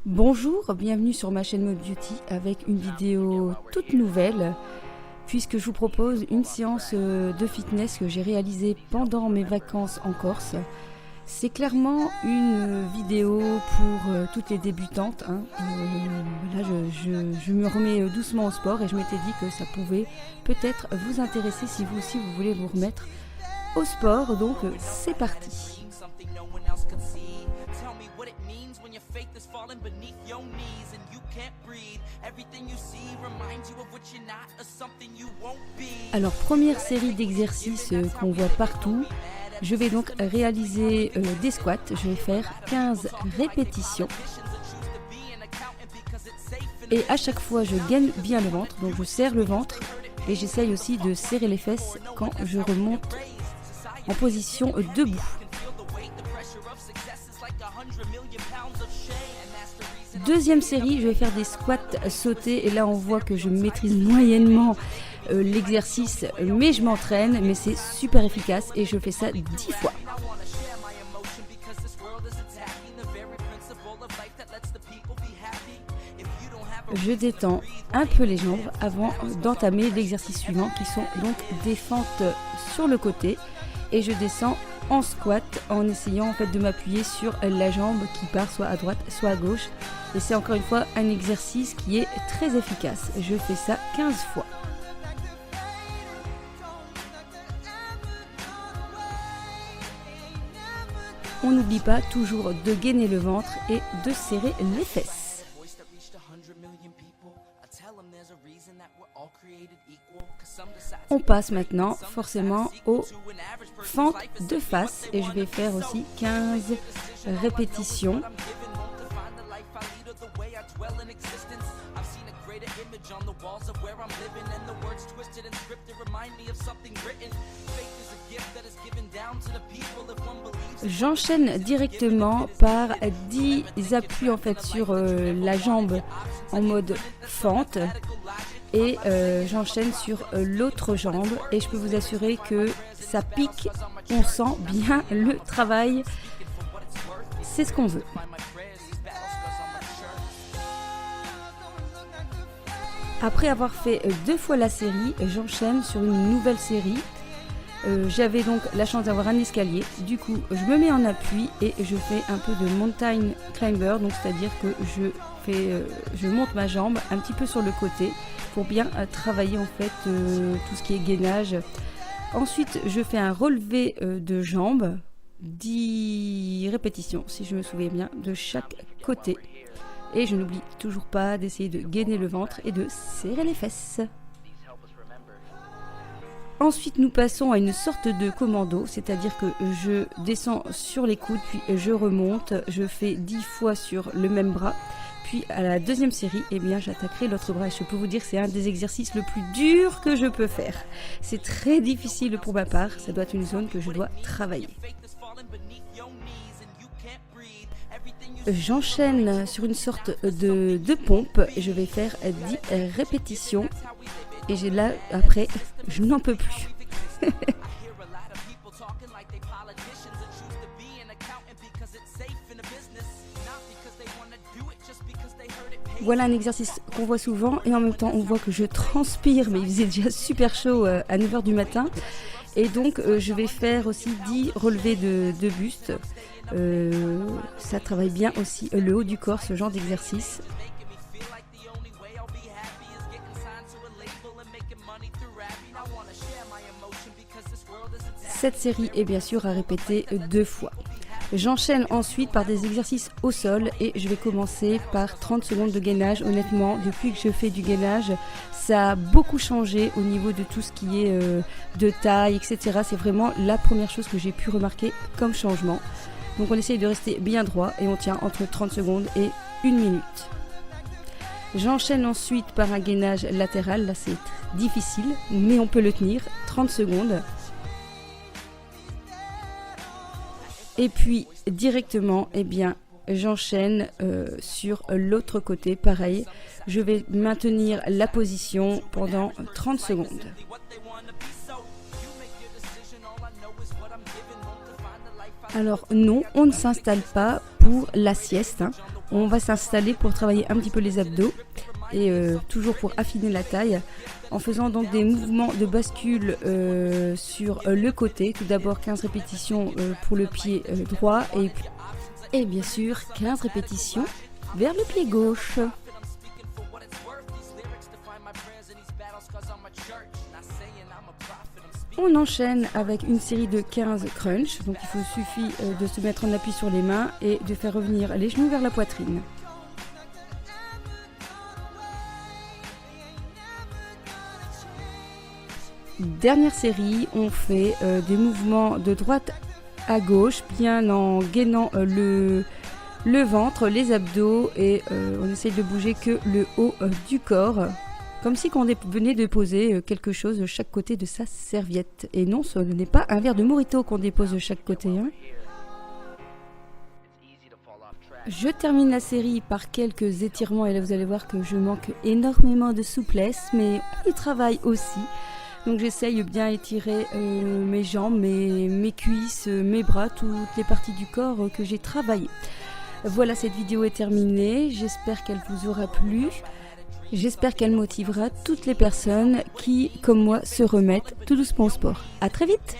Bonjour, bienvenue sur ma chaîne Mode Beauty avec une vidéo toute nouvelle puisque je vous propose une séance de fitness que j'ai réalisée pendant mes vacances en Corse. C'est clairement une vidéo pour toutes les débutantes. Là, je me remets doucement au sport et je m'étais dit que ça pouvait peut-être vous intéresser si vous aussi vous voulez vous remettre au sport. Donc c'est parti. Alors première série d'exercices qu'on voit partout, je vais donc réaliser des squats, je vais faire 15 répétitions et à chaque fois je gaine bien le ventre, donc je serre le ventre et j'essaye aussi de serrer les fesses quand je remonte en position debout. Deuxième série, je vais faire des squats sautés et là on voit que je maîtrise moyennement l'exercice, mais je m'entraîne, mais c'est super efficace et je fais ça 10 fois. Je détends un peu les jambes avant d'entamer l'exercice suivant qui sont donc des fentes sur le côté et je descends en squat en essayant en fait de m'appuyer sur la jambe qui part soit à droite soit à gauche et c'est encore une fois un exercice qui est très efficace. Je fais ça 15 fois. On n'oublie pas toujours de gainer le ventre et de serrer les fesses. On passe maintenant forcément aux fentes de face et je vais faire aussi 15 répétitions. J'enchaîne directement par 10 appuis en fait sur la jambe en mode fente et j'enchaîne sur l'autre jambe et je peux vous assurer que ça pique, on sent bien le travail, c'est ce qu'on veut. Après avoir fait 2 fois la série, j'enchaîne sur une nouvelle série. J'avais donc la chance d'avoir un escalier, du coup je me mets en appui et je fais un peu de mountain climber, donc c'est-à-dire que je monte ma jambe un petit peu sur le côté pour bien travailler en fait tout ce qui est gainage. Ensuite je fais un relevé de jambes, 10 répétitions si je me souviens bien de chaque côté et je n'oublie toujours pas d'essayer de gainer le ventre et de serrer les fesses. Ensuite, nous passons à une sorte de commando, c'est-à-dire que je descends sur les coudes, puis je remonte, je fais 10 fois sur le même bras, puis à la deuxième série, eh bien, j'attaquerai l'autre bras. Et je peux vous dire que c'est un des exercices le plus dur que je peux faire. C'est très difficile pour ma part, ça doit être une zone que je dois travailler. J'enchaîne sur une sorte de pompe, je vais faire 10 répétitions. Et là, après, je n'en peux plus. Voilà un exercice qu'on voit souvent et en même temps on voit que je transpire, mais il faisait déjà super chaud à 9h du matin. Et donc je vais faire aussi 10 relevés de buste. Ça travaille bien aussi le haut du corps, ce genre d'exercice. Cette série est bien sûr à répéter 2 fois. J'enchaîne ensuite par des exercices au sol et je vais commencer par 30 secondes de gainage. Honnêtement, depuis que je fais du gainage, ça a beaucoup changé au niveau de tout ce qui est de taille, etc. C'est vraiment la première chose que j'ai pu remarquer comme changement. Donc on essaye de rester bien droit et on tient entre 30 secondes et 1 minute. J'enchaîne ensuite par un gainage latéral. Là c'est difficile, mais on peut le tenir, 30 secondes. Et puis directement, eh bien, j'enchaîne sur l'autre côté, pareil. Je vais maintenir la position pendant 30 secondes. Alors non, on ne s'installe pas pour la sieste. on va s'installer pour travailler un petit peu les abdos et toujours pour affiner la taille en faisant donc des mouvements de bascule sur le côté. Tout d'abord 15 répétitions pour le pied droit et bien sûr 15 répétitions vers le pied gauche. On enchaîne avec une série de 15 crunch, donc suffit de se mettre en appui sur les mains et de faire revenir les genoux vers la poitrine. Dernière série, on fait des mouvements de droite à gauche, bien en gainant le ventre, les abdos et on essaye de bouger que le haut du corps. Comme si on venait de poser quelque chose de chaque côté de sa serviette. Et non, ce n'est pas un verre de Mojito qu'on dépose de chaque côté. Hein. Je termine la série par quelques étirements. Et là, vous allez voir que je manque énormément de souplesse. Mais on y travaille aussi. Donc j'essaye de bien étirer mes jambes, mes cuisses, mes bras, toutes les parties du corps que j'ai travaillées. Voilà, cette vidéo est terminée. J'espère qu'elle vous aura plu. J'espère qu'elle motivera toutes les personnes qui, comme moi, se remettent tout doucement au sport. À très vite!